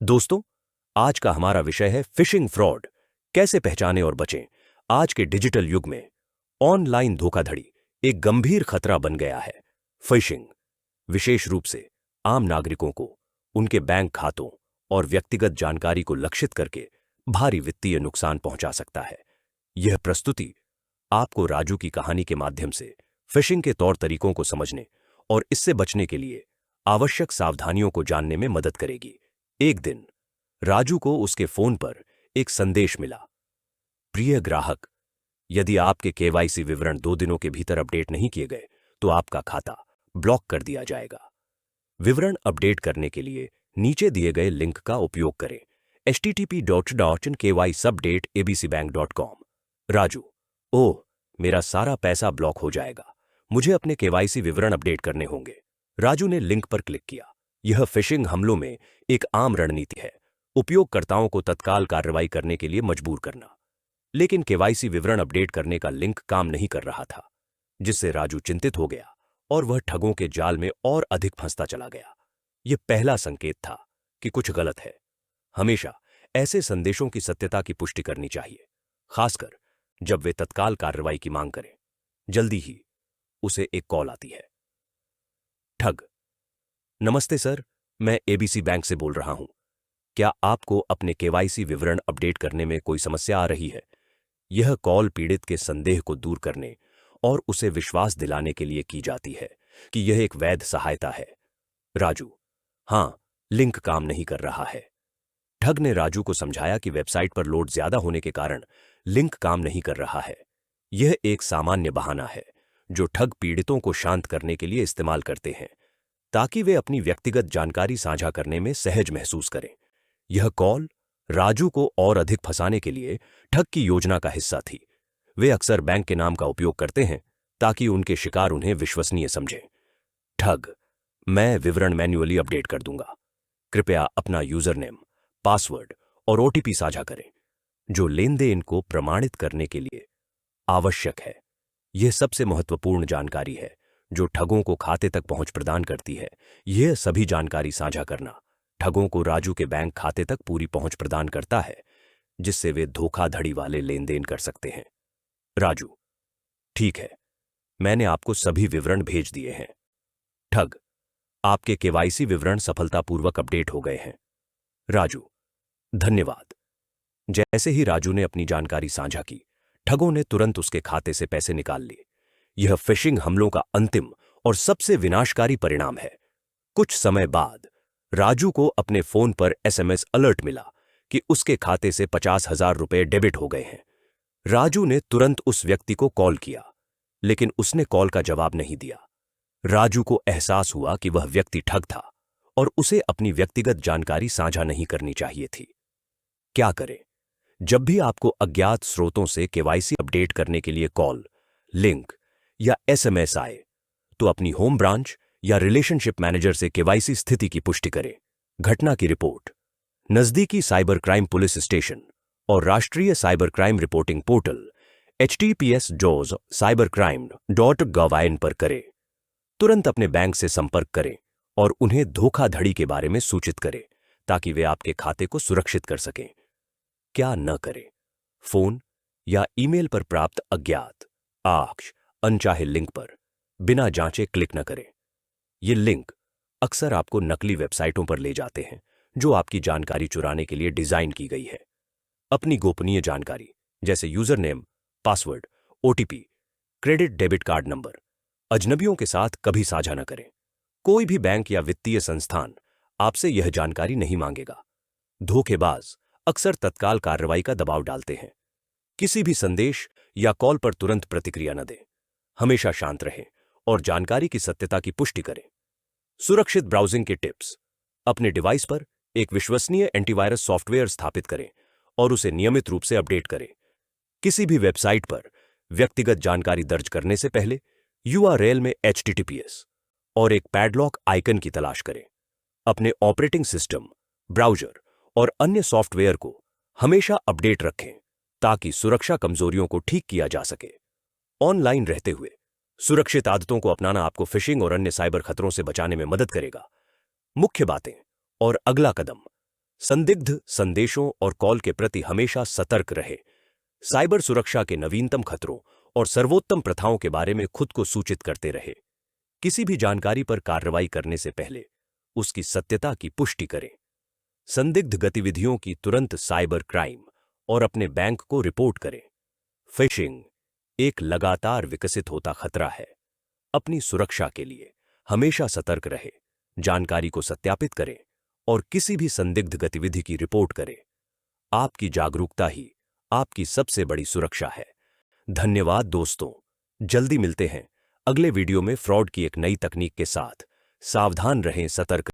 दोस्तों, आज का हमारा विषय है फिशिंग फ्रॉड। कैसे पहचानें और बचें। आज के डिजिटल युग में ऑनलाइन धोखाधड़ी एक गंभीर खतरा बन गया है। फिशिंग विशेष रूप से आम नागरिकों को उनके बैंक खातों और व्यक्तिगत जानकारी को लक्षित करके भारी वित्तीय नुकसान पहुंचा सकता है। यह प्रस्तुति आपको राजू की कहानी के माध्यम से फिशिंग के तौर तरीकों को समझने और इससे बचने के लिए आवश्यक सावधानियों को जानने में मदद करेगी। एक दिन राजू को उसके फोन पर एक संदेश मिला। प्रिय ग्राहक, यदि आपके केवाईसी विवरण 2 दिनों के भीतर अपडेट नहीं किए गए तो आपका खाता ब्लॉक कर दिया जाएगा। विवरण अपडेट करने के लिए नीचे दिए गए लिंक का उपयोग करें http://kyysupdateabcbank.com। राजू: ओह, मेरा सारा पैसा ब्लॉक हो जाएगा। मुझे अपने केवाईसी विवरण अपडेट करने होंगे। राजू ने लिंक पर क्लिक किया। यह फिशिंग हमलों में एक आम रणनीति है, उपयोगकर्ताओं को तत्काल कार्रवाई करने के लिए मजबूर करना। लेकिन केवाईसी विवरण अपडेट करने का लिंक काम नहीं कर रहा था, जिससे राजू चिंतित हो गया और वह ठगों के जाल में और अधिक फंसता चला गया। यह पहला संकेत था कि कुछ गलत है। हमेशा ऐसे संदेशों की सत्यता की पुष्टि करनी चाहिए, खासकर जब वे तत्काल कार्रवाई की मांग करें। जल्दी ही उसे एक कॉल आती है। ठग: नमस्ते सर, मैं एबीसी बैंक से बोल रहा हूं। क्या आपको अपने केवाईसी विवरण अपडेट करने में कोई समस्या आ रही है? यह कॉल पीड़ित के संदेह को दूर करने और उसे विश्वास दिलाने के लिए की जाती है कि यह एक वैध सहायता है। राजू: हां, लिंक काम नहीं कर रहा है। ठग ने राजू को समझाया कि वेबसाइट पर लोड ज्यादा होने के कारण लिंक काम नहीं कर रहा है। यह एक सामान्य बहाना है जो ठग पीड़ितों को शांत करने के लिए इस्तेमाल करते हैं, ताकि वे अपनी व्यक्तिगत जानकारी साझा करने में सहज महसूस करें। यह कॉल राजू को और अधिक फंसाने के लिए ठग की योजना का हिस्सा थी। वे अक्सर बैंक के नाम का उपयोग करते हैं ताकि उनके शिकार उन्हें विश्वसनीय समझें। ठग: मैं विवरण मैन्युअली अपडेट कर दूंगा। कृपया अपना यूजरनेम, पासवर्ड और ओटीपी साझा करें, जो लेन देन को प्रमाणित करने के लिए आवश्यक है। यह सबसे महत्वपूर्ण जानकारी है जो ठगों को खाते तक पहुंच प्रदान करती है। यह सभी जानकारी साझा करना ठगों को राजू के बैंक खाते तक पूरी पहुंच प्रदान करता है, जिससे वे धोखाधड़ी वाले लेन देन कर सकते हैं। राजू: ठीक है, मैंने आपको सभी विवरण भेज दिए हैं। ठग: आपके केवाईसी विवरण सफलतापूर्वक अपडेट हो गए हैं। राजू: धन्यवाद। जैसे ही राजू ने अपनी जानकारी साझा की, ठगों ने तुरंत उसके खाते से पैसे निकाल लिए। यह फिशिंग हमलों का अंतिम और सबसे विनाशकारी परिणाम है। कुछ समय बाद राजू को अपने फोन पर एसएमएस अलर्ट मिला कि उसके खाते से 50,000 रुपए डेबिट हो गए हैं। राजू ने तुरंत उस व्यक्ति को कॉल किया, लेकिन उसने कॉल का जवाब नहीं दिया। राजू को एहसास हुआ कि वह व्यक्ति ठग था और उसे अपनी व्यक्तिगत जानकारी साझा नहीं करनी चाहिए थी। क्या करें? जब भी आपको अज्ञात स्रोतों से केवाईसी अपडेट करने के लिए कॉल, लिंक या एसएमएस आए, तो अपनी होम ब्रांच या रिलेशनशिप मैनेजर से केवाईसी स्थिति की पुष्टि करें। घटना की रिपोर्ट नजदीकी साइबर क्राइम पुलिस स्टेशन और राष्ट्रीय cyber crime reporting portal https://cybercrime.gov.in पर करें। तुरंत अपने बैंक से संपर्क करें और उन्हें धोखाधड़ी के बारे में सूचित करें, ताकि वे आपके खाते को सुरक्षित कर सकें। क्या न करें? फोन या ईमेल पर प्राप्त अज्ञात, अनचाहे लिंक पर बिना जांचे क्लिक न करें। ये लिंक अक्सर आपको नकली वेबसाइटों पर ले जाते हैं जो आपकी जानकारी चुराने के लिए डिजाइन की गई है। अपनी गोपनीय जानकारी जैसे username, password, OTP, credit debit card number अजनबियों के साथ कभी साझा न करें। कोई भी बैंक या वित्तीय संस्थान आपसे यह जानकारी नहीं मांगेगा। धोखेबाज अक्सर तत्काल कार्रवाई का दबाव डालते हैं। किसी भी संदेश या कॉल पर तुरंत प्रतिक्रिया न दें। हमेशा शांत रहें और जानकारी की सत्यता की पुष्टि करें। सुरक्षित ब्राउजिंग के टिप्स: अपने डिवाइस पर एक विश्वसनीय एंटीवायरस सॉफ्टवेयर स्थापित करें और उसे नियमित रूप से अपडेट करें। किसी भी वेबसाइट पर व्यक्तिगत जानकारी दर्ज करने से पहले यूआरएल में https और एक पैडलॉक आइकन की तलाश करें। अपने ऑपरेटिंग सिस्टम, ब्राउज़र और अन्य सॉफ्टवेयर को हमेशा अपडेट रखें ताकि सुरक्षा कमजोरियों को ठीक किया जा सके। ऑनलाइन रहते हुए सुरक्षित आदतों को अपनाना आपको फिशिंग और अन्य साइबर खतरों से बचाने में मदद करेगा। मुख्य बातें और अगला कदम: संदिग्ध संदेशों और कॉल के प्रति हमेशा सतर्क रहे। साइबर सुरक्षा के नवीनतम खतरों और सर्वोत्तम प्रथाओं के बारे में खुद को सूचित करते रहे। किसी भी जानकारी पर कार्रवाई करने से पहले उसकी सत्यता की पुष्टि करें। संदिग्ध गतिविधियों की तुरंत साइबर क्राइम और अपने बैंक को रिपोर्ट करें। फिशिंग एक लगातार विकसित होता खतरा है। अपनी सुरक्षा के लिए हमेशा सतर्क रहे, जानकारी को सत्यापित करें और किसी भी संदिग्ध गतिविधि की रिपोर्ट करें। आपकी जागरूकता ही आपकी सबसे बड़ी सुरक्षा है। धन्यवाद दोस्तों, जल्दी मिलते हैं अगले वीडियो में फ्रॉड की एक नई तकनीक के साथ। सावधान रहें, सतर्क